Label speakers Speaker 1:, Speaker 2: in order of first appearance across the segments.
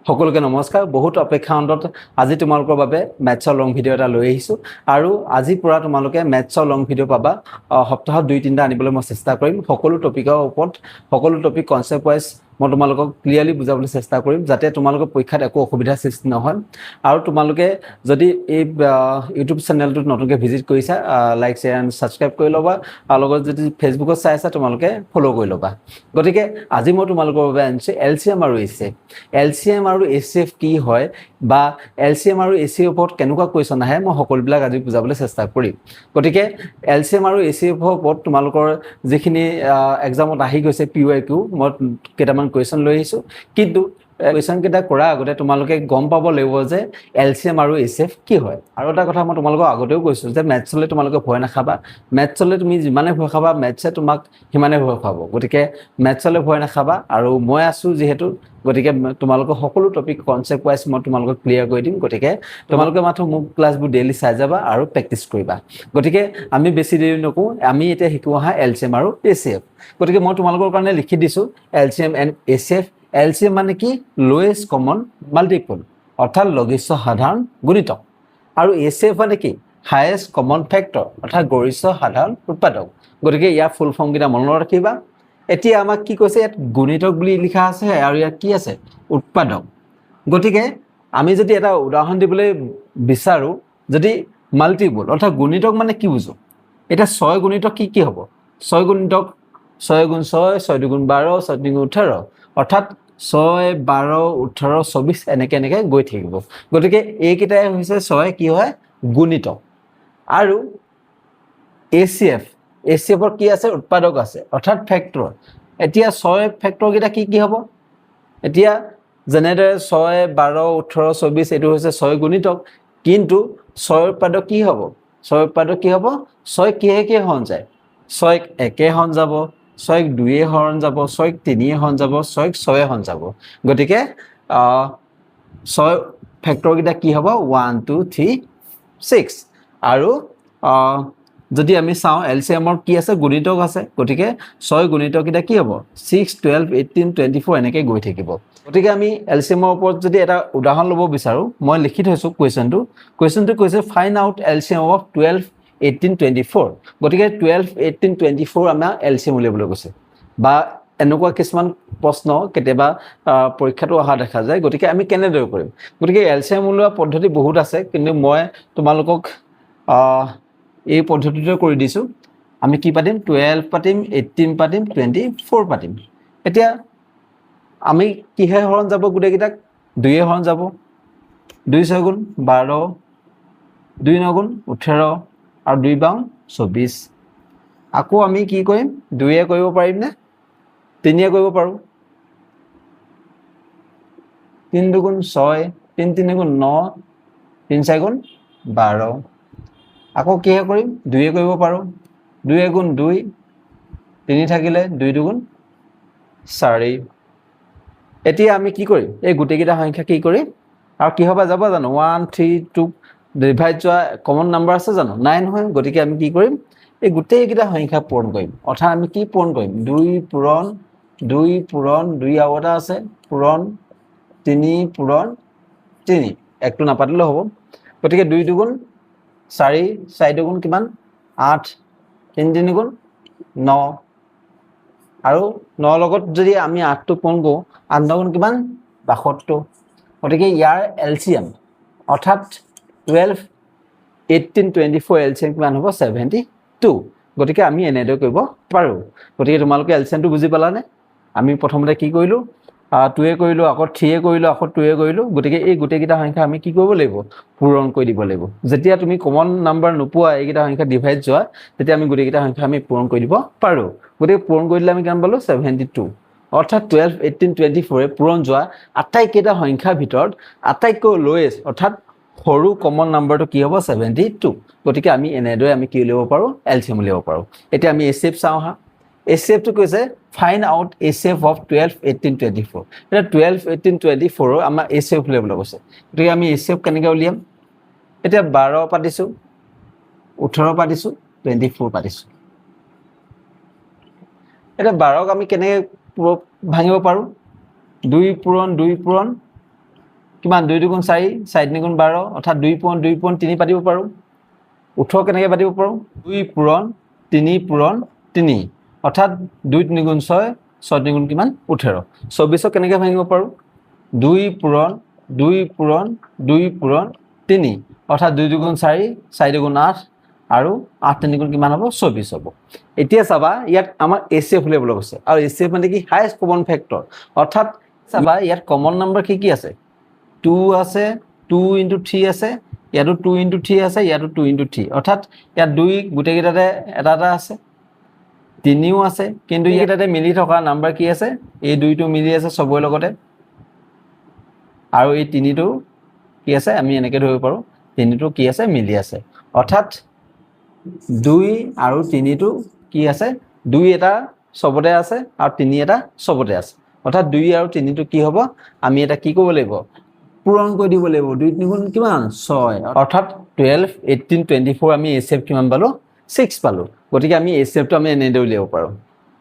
Speaker 1: সকলোকে নমস্কাৰ বহুত অপেক্ষা অন্তত আজি তোমালোকৰ বাবে মেথছৰ লং ভিডিঅ' এটা লৈ আহিছোঁ আৰু আজিৰ পৰা তোমালোকে মেথছৰ লং ভিডিঅ' পাবা সপ্তাহত 2-3টা আনিবলৈ মই চেষ্টা কৰিম সকলো টপিকৰ ওপৰত সকলো টপিক কনসেপ্ট ওয়াইজ মই তোমালোকক ক্লিয়াৰলি বুজাবলৈ চেষ্টা কৰিম যাতে তোমালোকৰ পৰীক্ষাত একো অসুবিধা সৃষ্টি নহয় আৰু তোমালোকে যদি এই ইউটিউব চেনেলটোত নতুনকৈ ভিজিট কৰিছা লাইক শেয়াৰ এণ্ড সাবস্ক্ৰাইব কৰি ল'বা আৰু লগত যদি ফেচবুকত চাই আছা তোমালোকে ফলো কৰি ল'বা গতিকে আজি মই তোমালোকৰ বাবে আনিছোঁ এলচিএম আৰু এচিএফ এলচিএম আৰু এচিএফ কি হয় বা এলচিএম আৰু এচিএফ ওপৰত কেনেকুৱা কোৱেশ্চন আহে মই সকলোবিলাক আজি বুজাবলৈ চেষ্টা কৰিম গতিকে এলচিএম আৰু এচিএফ ওপৰত তোমালোকৰ যিখিনি এক্সামত আহি গৈছে পিওআইকিউ মই কেইটামান কোৱেশ্চন লৈ আহিছোঁ কিন্তু কোৱেশ্চন কেইটা কৰাৰ আগতে তোমালোকে গম পাব লাগিব যে এলচিএম আৰু এচিএফ কি হয় আৰু এটা কথা মই তোমালোকক আগতেও কৈছোঁ যে মেথছলৈ তোমালোকে ভয় নাখাবা মেথছলৈ তুমি যিমানে ভয় খাবা মেথছে তোমাক সিমানে ভয় খুৱাব গতিকে মেথছলৈ ভয় নাখাবা আৰু মই আছোঁ যিহেতু গতিকে তোমালোকৰ সকলো টপিক কনসেপ্ট ওয়াইজ মই তোমালোকক ক্লিয়াৰ কৰি দিম গতিকে তোমালোকে মাত্ৰ মোক ক্লাছবোৰ ডেইলি চাই যাবা আৰু প্ৰেক্টিছ কৰিবা গতিকে আমি বেছি দেৰি নকৰোঁ আমি এতিয়া শিকোঁ আহা এলচিএম আৰু এচিএফ গতিকে মই তোমালোকৰ কাৰণে লিখি দিছোঁ এলচিএম এণ্ড এচিএফ এলচিএম মানে কি লোয়েষ্ট কমন মাল্টিপল অৰ্থাৎ লঘিষ্ঠ সাধাৰণ গুণিতক আৰু এচিএফ মানে কি হায়েষ্ট কমন ফেক্টৰ অৰ্থাৎ গৰিষ্ঠ সাধাৰণ উৎপাদক গতিকে ইয়াৰ ফুল ফৰ্ম কেইটা মনত ৰাখিবা এতিয়া আমাক কি কৈছে ইয়াত গুণিতক বুলি লিখা আছে আৰু ইয়াত কি আছে উৎপাদক গতিকে আমি যদি এটা উদাহৰণ দিবলৈ বিচাৰো যদি মাল্টিপল অৰ্থাৎ গুণিতক মানে কি বুজো এটা 6 গুণিতক কি হ'ব 6 গুণিতক 6 গুণ 6 6 দুগুণ 12 6 তিনিগুণ 18 অৰ্থাৎ 6 12 18 24 এনেকে গৈ থাকিব গতিকে এইকেইটাই হৈছে 6 কি হয় গুণিতক আৰু এচিএফ এচিএফৰ কি আছে উৎপাদক আছে অৰ্থাৎ ফেক্টৰ এতিয়া 6 ফেক্টৰ কেইটা কি হ'ব এতিয়া যেনেদৰে 6 12 18 24 এটো হৈছে 6 গুণিতক কিন্তু 6 উৎপাদক কি হ'ব 6 উৎপাদক কি হ'ব 6 কিহে হৰণ যায় 6 একে হৰণ যাব 6 2 হৰণ যাব 6 3 হৰণ যাব 6 6 হৰণ যাব গতিকে 6 ফেক্টৰ কেইটা কি হ'ব 1 2 3 6 আৰু যদি আমি চাওঁ এলচিএমৰ কি আছে গুণিতক আছে গতিকে 6 গুণিতক কেইটা কি হ'ব 6 12 18 24 এনেকৈ গৈ থাকিব গতিকে আমি এলচিএমৰ ওপৰত যদি এটা উদাহৰণ ল'ব বিচাৰো মই লিখি থৈছোঁ কুৱেশ্যনটো কৈছে ফাইণ্ড আউট এলচিএম অফ 12 18 24 গতিকে 12 18 24 আমাৰ এলচিএম উলিয়াবলৈ কৈছে বা এনেকুৱা কিছুমান প্ৰশ্ন কেতিয়াবা পৰীক্ষাটো অহা দেখা যায় গতিকে আমি কেনেদৰে কৰিম গতিকে এলচিএম উলিওৱা পদ্ধতি বহুত আছে কিন্তু মই তোমালোকক এই পদ্ধতিটো কৰি দিছোঁ আমি কি পাতিম 12 পাতিম 18 পাতিম 24 পাতিম এতিয়া আমি কিহে হৰণ যাব গোটেইকেইটাক 2 হৰণ যাব 2 6 গুণ 12 2 9 গুণ 18 আৰু 2 বাং 24 আকৌ আমি কি কৰিম 2 কৰিব পাৰিম নে 3 কৰিব পাৰোঁ 3 দুগুণ 6 3 3 গুণ 9 3 4 গুণ 12 আকৌ কিহে কৰিম 2 কৰিব পাৰোঁ 2 গুণ 2 3 থাকিলে 2 দুগুণ 4 এতিয়া আমি কি কৰিম এই গোটেইকেইটা সংখ্যা কি কৰিম আৰু কি হ'ব যাব জানো 1 3 2 ডিভাইড যোৱা কমন নাম্বাৰ আছে জানো নাই নহয় গতিকে আমি কি কৰিম এই গোটেইকেইটা সংখ্যা পূৰণ কৰিম অৰ্থাৎ আমি কি পূৰণ কৰিম 2 পূৰণ 2 আৰু এটা আছে পূৰণ 3 পূৰণ 3 একটো নাপাতিলেও হ'ব গতিকে 2 দুগুণ 4 4 দুগুণ কিমান 8 3 3 গুণ 9 আৰু 9 লগত যদি আমি 8টো পূৰণ কৰোঁ 8 9 গুণ কিমান 72 গতিকে ইয়াৰ এলচিএম অৰ্থাৎ 12 18 24 এলচিএম কিমান হ'ব 72 গতিকে আমি এনেদৰে কৰিব পাৰোঁ গতিকে তোমালোকে এলচিএমটো বুজি পালানে আমি প্ৰথমতে কি কৰিলোঁ 2 কৰিলোঁ আকৌ 3 কৰিলোঁ আকৌ 2 কৰিলোঁ গতিকে এই গোটেইকেইটা সংখ্যা আমি কি কৰিব লাগিব পূৰণ কৰি দিব লাগিব যেতিয়া তুমি কমন নাম্বাৰ নোপোৱা এইকেইটা সংখ্যা ডিভাইড যোৱা তেতিয়া আমি গোটেইকেইটা সংখ্যা আমি পূৰণ কৰি দিব পাৰোঁ গতিকে পূৰণ কৰি দিলে আমি কিমান পালোঁ 72 অৰ্থাৎ 12 18 24 পূৰণ যোৱা আটাইকেইটা সংখ্যাৰ ভিতৰত আটাইতকৈ লোৱেষ্ট অৰ্থাৎ সৰু কমন নাম্বাৰটো কি হ'ব 72 গতিকে আমি এনেদৰে আমি কি উলিয়াব পাৰোঁ এলচিএম উলিয়াব পাৰোঁ এতিয়া আমি এচিএফ চাওঁ হা এচিএফটো কৈছে ফাইণ্ড আউট এচিএফ অফ 12 18 24 এটা 12 18 24 আমাৰ এচিএফ উলিয়াবলৈ কৈছে গতিকে আমি এচিএফ কেনেকৈ উলিয়াম এতিয়া 12 পাতিছোঁ 18 পাতিছোঁ 24 পাতিছোঁ এতিয়া 12ক আমি কেনেকৈ ভাঙিব পাৰোঁ 2 পূৰণ 2 পূৰণ কিমান 2 2 গুণ 4 4 3 গুণ 12 অৰ্থাৎ 2.3 পাতিব পাৰোঁ 18 কেনেকৈ পাতিব পাৰোঁ 2 পূৰণ 3 পূৰণ 3 অৰ্থাৎ 2 3 গুণ 6 6 3 গুণ কিমান 18 24 কেনেকৈ ভাঙিব পাৰোঁ 2 পূৰণ 2 পূৰণ 2 পূৰণ 3 অৰ্থাৎ 2 2 গুণ 4 4 2 গুণ 8 আৰু 8 3 গুণ কিমান হ'ব 24 হ'ব এতিয়া চাবা ইয়াত আমাৰ এচএফ উলিয়াবলৈ কৈছে আৰু এচএফ মানে কি হাইয়েষ্ট কমন ফেক্টৰ অৰ্থাৎ চাবা ইয়াত কমন নম্বৰ কি আছে 2 আছে 2 * 3 আছে ইয়াতো 2 * 3 আছে ইয়াতো 2 * 3 অৰ্থাৎ ইয়াত 2 গোটেইকেইটাতে এটা আছে 3ও আছে কিন্তু ইয়াতে মিলি থকা নম্বৰ কি আছে এই 2টো মিলি আছে সবৰে লগতে আৰু এই 3টো কি আছে আমি এনেকৈ ধৰিব পাৰোঁ 3টো কি আছে মিলি আছে অৰ্থাৎ 2 আৰু 3টো কি আছে 2 এটা সবতে আছে আৰু 3 এটা সবতে আছে অৰ্থাৎ 2 আৰু 3টো কি হ'ব আমি এটা কি কৰিব লাগিব পূৰণ কৰি দিব লাগিব 2 3 গুণ কিমান 6 অৰ্থাৎ 12 18 24 আমি এচএফ কিমান পালো 6 পালো গতিকে আমি এচএফটো আমি এনেদৰে উলিয়াব পাৰোঁ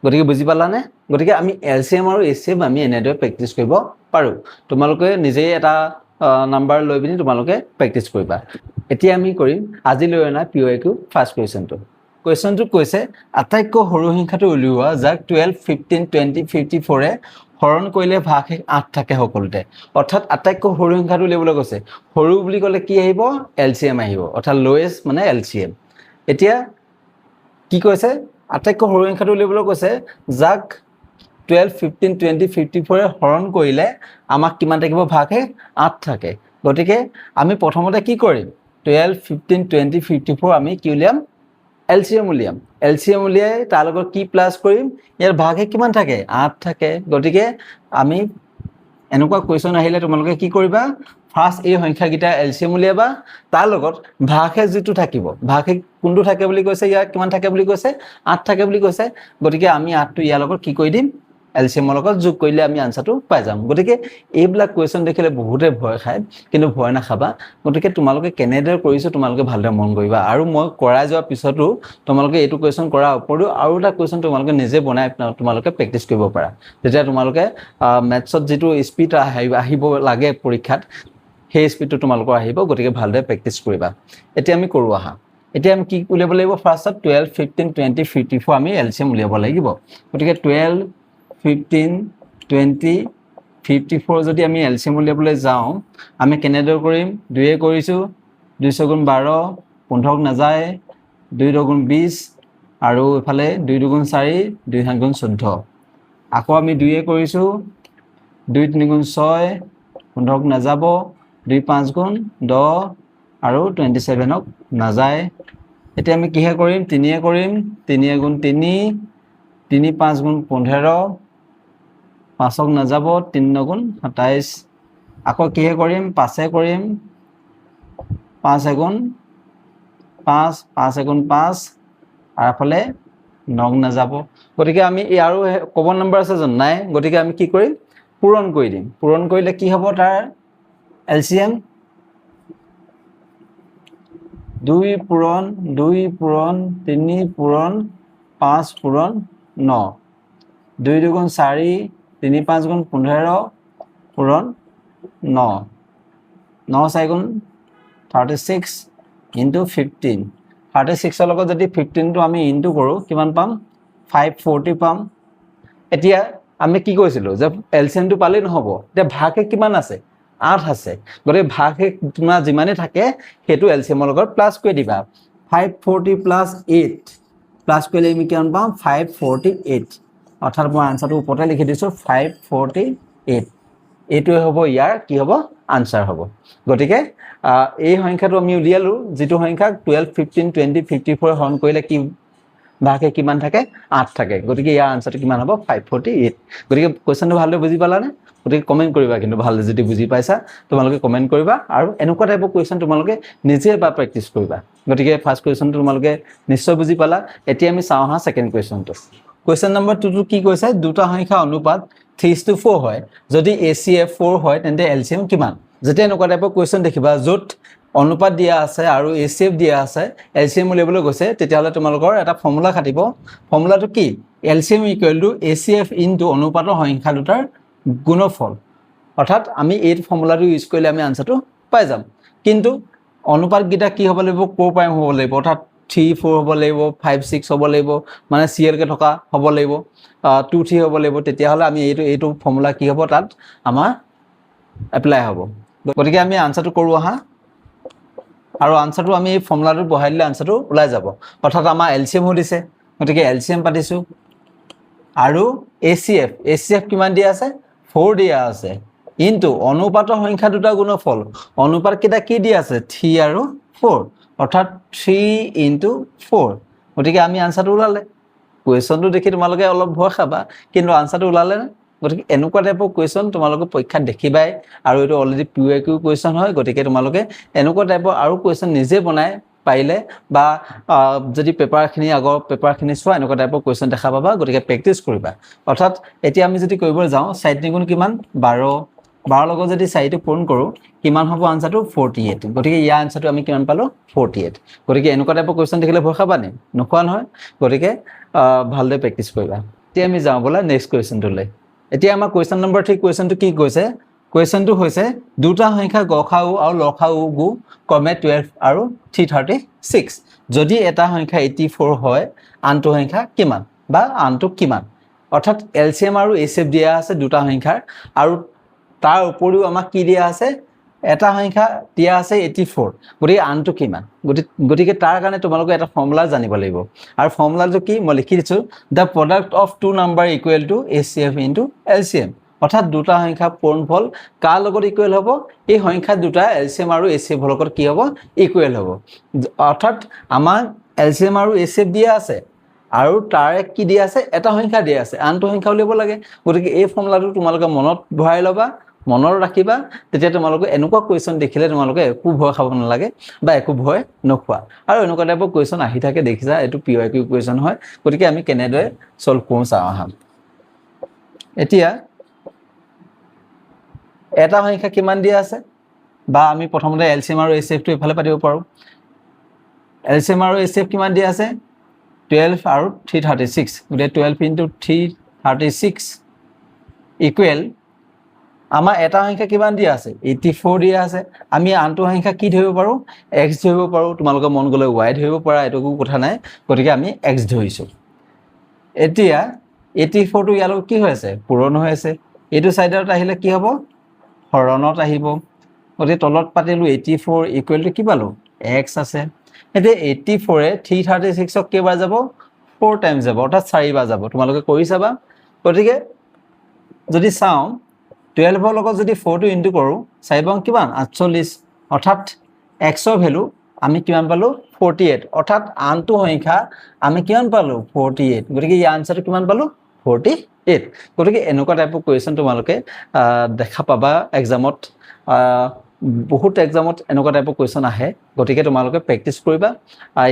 Speaker 1: গতিকে বুজি পালানে গতিকে আমি এলসিএম আৰু এচএফ আমি এনেদৰে প্ৰেক্টিছ কৰিব পাৰোঁ তোমালোকে নিজেই এটা নাম্বাৰ লৈ পিনি তোমালোকে প্ৰেক্টিছ কৰিবা এতিয়া আমি কৰিম আজিলৈ অনা PYQ ফাৰ্ষ্ট কুৱেশ্যনটো কৈছে আটাইতকৈ সৰু সংখ্যাটো উলিওৱা যাক 12 15 20 54 হৰণ কৰিলে ভাগশেষ 8 থাকে সকলোতে অৰ্থাৎ আটাইতকৈ সৰু সংখ্যাটো উলিয়াবলৈ কৈছে সৰু বুলি ক'লে কি আহিব এলসিএম আহিব অৰ্থাৎ লোৱেষ্ট মানে এলসিএম এতিয়া কি কৈছে আটাইতকৈ সৰু সংখ্যাটো উলিয়াবলৈ কৈছে যাক 12 15 20 54 হৰণ কৰিলে আমাক কিমান থাকিব ভাগশেষ 8 থাকে গতিকে আমি প্ৰথমতে কি কৰিম 12 15 20 54 আমি কি উলিয়াম এলসিএম উলিয়াই তাৰ লগত কি প্লাস কৰিম ইয়াৰ ভাগশেষ কিমান থাকে 8 থাকে গতিকে আমি এনেকুৱা কুৱেশ্যন আহিলে তোমালোকে কি কৰিবা ফাৰ্স্ট এই সংখ্যাকেইটা এলসিএম উলিয়াবা তাৰ লগত ভাগশেষ যেটো থাকিব ভাগশেষ কোনটো থাকে বুলি কৈছে ইয়াৰ কিমান থাকে বুলি কৈছে 8 থাকে বুলি কৈছে গতিকে আমি 8টো ইয়াৰ লগত কি কৰি দিম এলসিএমৰ লগত যোগ কৰিলে আমি আনসাৰটো পাই যাম গতিকে এইবিলাক কুৱেশ্যন দেখিলে বহুতে ভয় খায় কিন্তু ভয় নাখাবা গতিকে তোমালোকে কেনেদৰে কৰিছো তোমালোকে ভালদৰে মন কৰিবা আৰু মই কৰাই যোৱাৰ পিছতো তোমালোকে এইটো কুৱেশ্যন কৰা উপৰিও আৰু এটা কুৱেশ্যন তোমালোকে নিজে বনাই তোমালোকে প্ৰেক্টিছ কৰিব পাৰা যেতিয়া তোমালোকে মেথছত যেটো স্পিড আহিব লাগে পৰীক্ষাত সেই স্পিডটো তোমালোকৰ আহিব গতিকে ভালদৰে প্ৰেক্টিছ কৰিবা এতিয়া আমি কৰো আহা এতিয়া আমি কি উলিয়াব লাগিব ফাৰ্ষ্টত 12 15 20 54 আমি এলসিএম উলিয়াব লাগিব গতিকে 12 15 20 54 যদি আমি এলসিএম উলিয়াবলৈ যাওঁ আমি কেনেদৰে কৰিম 2 এ কৰিছো 2 গুণ 12 15 নাযায় 2 গুণ 20 আৰু ইফালে 2 গুণ 4 2 গুণ 14 আকৌ আমি 2 এ কৰিছো 2 3 গুণ 6 15 নাযাব 2 5 গুণ 10 আৰু 27 নাযায় এতিয়া আমি কিহে কৰিম 3 এ কৰিম 3 গুণ 3 3 5 গুণ 15 5 নাযাব 3 গুণ 27 আকৌ কিহে কৰিম 5 এ কৰিম 5 গুণ 5 5 গুণ 5 আৰু এফালে 9 নাযাব গতিকে আমি এই আৰু কমন নম্বৰ আছে জানো নাই গতিকে আমি কি কৰিম পূৰণ কৰি দিম পূৰণ কৰিলে কি হ'ব তাৰ এলসিএম 2 পূৰণ 2 পূৰণ 3 পূৰণ 5 পূৰণ 9 2 2 গুণ 4 3 5 গুণ 15 পূৰণ 9 9 4 গুণ 36 ইনটু 15 36 লগত যদি 15 টো আমি ইনটু কৰো কিমান পাম 540 পাম এতিয়া আমি কি কৈছিলো যে এলসিএম টো পালে নহব এতিয়া ভাগশেষ কিমান আছে 8 আছে গতিকে ভাগশেষ তোমাৰ যিমানে থাকে হেতু এলসিএমৰ লগত প্লাস কৰি দিবা 540 প্লাস 8 প্লাস কৰিলে আমি কিমান পাম 548 অৰ্থাৎ মই আনসাৰটো ওপৰতে লিখি দিছো 548 এইটোৱে হ'ব ইয়াৰ কি হ'ব আনসাৰ হ'ব গতিকে এই সংখ্যাটো আমি উলিয়ালো যেটো সংখ্যা 12 15 20 54 হৰণ কৰিলে কি ভাগশেষ কিমান থাকে 8 থাকে গতিকে ইয়াৰ আনসাৰটো কিমান হ'ব 548 গতিকে কোৱেশ্যনটো ভালদৰে বুজি পালানে গতিকে কমেন্ট কৰিবা কিন্তু ভালদৰে যদি বুজি পাইছা তোমালোকে কমেন্ট কৰিবা আৰু এনেকুৱা টাইপৰ কুৱেশ্যন তোমালোকে নিজে বা প্ৰেক্টিছ কৰিবা গতিকে ফাৰ্স্ট কুৱেশ্যনটো তোমালোকে নিশ্চয় বুজি পালা এতিয়া আমি চাওঁ হা সেকেন্ড কুৱেশ্যনটো কুৱেশ্যন নম্বৰ 2 টো কি কৈছে দুটা সংখ্যা অনুপাত 3:4 হয় যদি ACF 4 হয় তেন্তে LCM কিমান যেতিয়া এনেকুৱা টাইপৰ কুৱেশ্যন দেখিবা য'ত অনুপাত দিয়া আছে আৰু ACF দিয়া আছে LCM উলিয়াবলৈ গৈছে তেতিয়াহলে তোমালোকৰ এটা ফৰ্মুলা খাটিব ফৰ্মুলাটো কি LCM = ACF * অনুপাতৰ সংখ্যা দুটাৰ গুণফল অৰ্থাৎ আমি এই ফৰ্মুলাটো ইউজ কৰিলে আমি আনসাৰটো পাই যাম কিন্তু অনুপাতকেইটা কি হ'ব লাগিব ক'ৰ পৰা হ'ব লাগিব অৰ্থাৎ 3 4 হ'ব লাগিব 5 6 হ'ব লাগিব মানে CL কে থকা হ'ব লাগিব 2 3 হ'ব লাগিব তেতিয়াহ'লে আমি এইটো ফৰ্মুলা কি হ'ব তাত আমাৰ এপ্লাই হ'ব গতিকে আমি আনসাৰটো কৰো আহা আৰু আনসাৰটো আমি এই ফৰ্মুলাটো বহাই দিলে আনসাৰটো ওলাই যাব অৰ্থাৎ আমাৰ LCM দিছে গতিকে LCM পাতিছো আৰু ACF কিমান দিয়া আছে 4 দিয়া আছে ইনটু অনুপাতৰ সংখ্যা দুটা গুণফল অনুপাত কেইটা কি দিয়া আছে 3 আৰু 4 অৰ্থাৎ 3 * 4 গতিকে আমি আনসাৰটো ওলালে কোৱেশ্যনটো দেখি তোমালোকে অলপ ভয় খাবা কিন্তু আনসাৰটো ওলালে না গতিকে এনেকুৱা টাইপৰ কোৱেশ্যন তোমালোকে পৰীক্ষাত দেখিবাই আৰু এটো অলৰেডি PYQ কোৱেশ্যন হয় গতিকে তোমালোকে এনেকুৱা টাইপৰ আৰু কোৱেশ্যন নিজে বনাই পাইলে বা যদি পেপাৰখিনি আগৰ পেপাৰখিনি চোৱা এনেকুৱা টাইপৰ কোৱেশ্যন দেখা পাবা গতিকে প্ৰেক্টিছ কৰিবা অৰ্থাৎ এতিয়া আমি যদি কৰিব যাওঁ 4 গুণ কিমান 12 লগত যদি 4টো পূৰণ কৰো কিমান হ'ব আনসাৰটো 48 গতিকে ইয়াৰ আনসাৰটো আমি কিমান পালো 48 গতিকে এনেকুৱা টাইপৰ কোৱেশ্যন দেখিলে ভয় খাবা নে নখোৱা নহয় গতিকে ভালদৰে প্ৰেক্টিছ কৰিবা এতিয়া আমি যাওঁ বলা নেক্সট কোৱেশ্যনটোলৈ এতিয়া আমাৰ কোৱেশ্যন নম্বৰ 3 কোৱেশ্যনটো কি কৈছে কোৱেশ্যনটো হৈছে দুটা সংখ্যা গসাউ আৰু লসাউ গু ক্ৰমে 12 আৰু 336 যদি এটা সংখ্যা 84 হয় আনটো সংখ্যা কিমান বা আনটো কিমান অৰ্থাৎ LCM আৰু HCF দিয়া আছে দুটা সংখ্যাৰ আৰু তাৰ উপৰিও আমাক কি দিয়া আছে এটা সংখ্যা দিয়া আছে 84 গতিকে আনটো কিমান গতিকে তাৰ কাৰণে তোমালোকে এটা ফৰ্মুলা জানিব লাগিব আৰু ফৰ্মুলাটো কি মই লিখি দিছো the product of two number equal to HCF into LCM অৰ্থাৎ দুটা সংখ্যা পূৰণফল কাৰ লগত ইকুৱেল হ'ব এই সংখ্যা দুটা LCM আৰু HCF লগত কি হ'ব ইকুৱেল হ'ব অৰ্থাৎ আমাৰ LCM আৰু HCF দিয়া আছে আৰু তাৰ কি দিয়া আছে এটা সংখ্যা দিয়া আছে আনটো সংখ্যা উলিয়াব লাগে গতিকে এই ফৰ্মুলাটো তোমালোকে মনত ভৰাই ল'বা মনত ৰাখিবা তেতিয়া তোমালোকে এনেকুৱা কোৱেশ্যন দেখিলে তোমালোকে একো ভয় খাব নালাগে বা একো ভয় নখোৱা আৰু এনেকুৱা টাইপৰ কোৱেশ্যন আহি থাকে দেখিছা এটো PYQ কোৱেশ্যন হয় গতিকে আমি কেনেদৰে সলভ কৰোঁ চাওঁ আহা এতিয়া এটা সংখ্যা কিমান দিয়া আছে বা আমি প্ৰথমতে LCM আৰু HCF টো ইফালে পাতিব পাৰো LCM আৰু HCF কিমান দিয়া আছে 12 আৰু 336 গতিকে 12 * 336 ইকুৱেল আমাৰ এটা সংখ্যা কিমান দিয়া আছে 84 দিয়া আছে আমি আনটো সংখ্যা কি ধৰিব পাৰো x ধৰিব পাৰো তোমালোকে মন গলে y ধৰিব পাৰা এটো কোনো কথা নাই গতিকে আমি x ধৰিছো এতিয়া 84 টো ইয়ালৈ কি হৈ আছে পূৰণ হৈ আছে এটো সাইডত আহিলে কি হ'ব হৰণত আহিব গতিকে তলত পাতিলো 84 ইকুৱেল টু কি পালো x আছে এতিয়া 84 এ 336 ক কেইবাৰ যাব 4 টাইমছ যাব অৰ্থাৎ 4 বাৰ যাব তোমালোকে কৰি চাবা গতিকে যদি চাও 12 ৰ লগত যদি 4 টো ইনটু কৰো 4 বং কিমান 48 অৰ্থাৎ x ৰ ভ্যালু আমি কিমান পালো 48 অৰ্থাৎ আনটো সংখ্যা আমি কিমান পালো 48 গতিকে এই আনসাৰটো কিমান পালো 48 গতিকে এনেকুৱা টাইপৰ কোৱেশ্যন তোমালোকে দেখা পাবা এক্সামত বহুত এক্সামত এনেকুৱা টাইপৰ কোৱেশ্যন আহে গতিকে তোমালোকে প্ৰেক্টিছ কৰিবা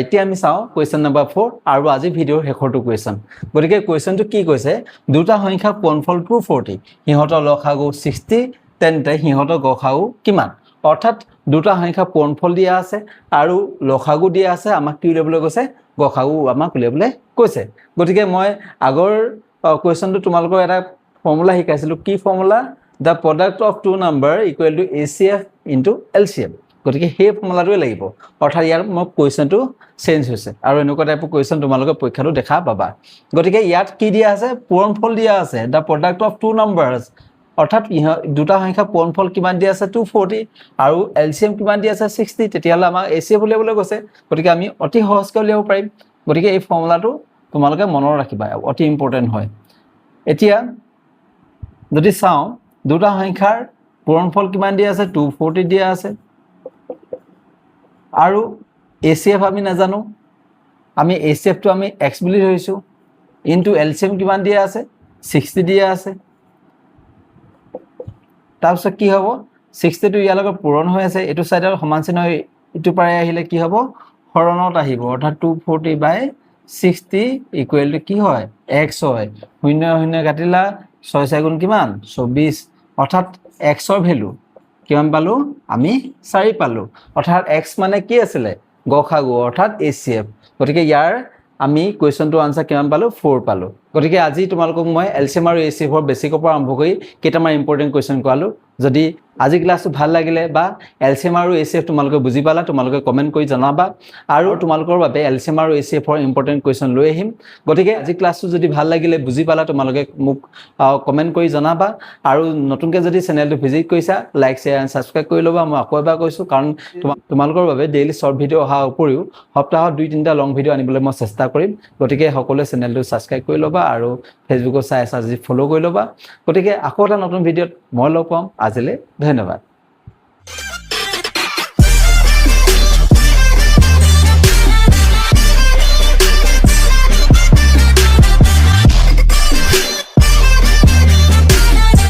Speaker 1: এতিয়া আমি চাও কোৱেশ্যন নম্বৰ 4 আৰু আজি ভিডিওৰ শেষৰটো কোৱেশ্যন গতিকে কোৱেশ্যনটো কি কৈছে দুটা সংখ্যা পূৰণফল 240 হিহতৰ লসাগু 60 তেন্তে হিহতৰ গসাগু কিমান অৰ্থাৎ দুটা সংখ্যা পূৰণফল দিয়া আছে আৰু লসাগু দিয়া আছে আমাক কি উলিয়াবলৈ কৈছে গসাগু আমাক উলিয়াবলৈ কৈছে গতিকে মই আগৰ কোৱেশ্যনটো তোমালোকৰ এটা ফৰ্মুলা শিকাইছিলো কি formula the product of two number equal to HCF into LCM গতিকে সেই ফৰ্মুলাটোৱে লাগিব অৰ্থাৎ ইয়াৰ মই কোৱেশ্যনটো চেঞ্জ হৈছে আৰু এনেকুৱা টাইপৰ কোৱেশ্যন তোমালোকে পৰীক্ষাটো দেখা পাবা গতিকে ইয়াত কি দিয়া আছে পূৰণফল দিয়া আছে the product of two numbers অৰ্থাৎ দুটা সংখ্যা পূৰণফল কিমান দিয়া আছে 240 আৰু LCM কিমান দিয়া আছে 60 তেতিয়াহলে আমাক HCF উলিয়াবলৈ কৈছে গতিকে আমি অতি সহজকৈ উলিয়াব পাৰিম গতিকে এই ফৰ্মুলাটো তোমালোকে মনত ৰাখিবা অতি ইম্পৰ্টেন্ট হয় এতিয়া যদি চাও দুটা সংখ্যাৰ পূৰণফল কিমান দিয়া আছে 240 দিয়া আছে আৰু HCF আমি নাজানো আমি HCF টো আমি x বুলি ধৰিছো ইনটু LCM কিমান দিয়া আছে 60 দিয়া আছে তাৰপিছত কি হ'ব 60 টো ইয়াৰ লগত পূৰণ হৈ আছে এটো সাইডৰ সমান চিহ্ন ইটো পাৰে আহিলে কি হ'ব হৰণত আহিব অৰ্থাৎ 240/60 ইকুৱেল টু কি হয় x হয় 0 0 কাটিলা 6 4 গুণ কিমান 24 অৰ্থাৎ x ৰ ভ্যালু কিমান পালো আমি 4 পালো অৰ্থাৎ x মানে কি আছিল গসাগু অৰ্থাৎ HCF গতিকে ইয়াৰ আমি কোৱেশ্যনটো আনসাৰ কিমান পালো 4 পালো গতিকে আজি তোমালোকক মই LCM আৰু HCF ৰ বেসিকৰ পৰা আৰম্ভ কৰি কেইটামান ইম্পৰ্টেন্ট কোৱেশ্যন কৰালো যদি আজি ক্লাছটো ভাল লাগিলে বা এলচিএম আৰু এচিএফ তোমালোকে বুজি পালা তোমালোকে কমেণ্ট কৰি জনাবা আৰু তোমালোকৰ বাবে এলচিএম আৰু এচিএফৰ ইম্পৰ্টেণ্ট কুৱেশ্যন লৈ আহিম গতিকে আজি ক্লাছটো যদি ভাল লাগিলে বুজি পালা তোমালোকে মোক কমেণ্ট কৰি জনাবা আৰু নতুনকৈ যদি চেনেলটো ভিজিট কৰিছা লাইক শ্বেয়াৰ এণ্ড ছাবস্ক্ৰাইব কৰি ল'বা মই আকৌ এবাৰ কৈছোঁ কাৰণ তোমালোকৰ বাবে ডেইলি শ্বৰ্ট ভিডিঅ' অহাৰ উপৰিও সপ্তাহত 2-3টা লং ভিডিঅ' আনিবলৈ মই চেষ্টা কৰিম গতিকে সকলোৱে চেনেলটো ছাবস্ক্ৰাইব কৰি ল'বা আৰু ফেচবুকত চাই আছা যদি ফ'ল' কৰি ল'বা গতিকে আকৌ এটা নতুন ভিডিঅ'ত মই লগ পাম আজিলৈ ধন্যবাদ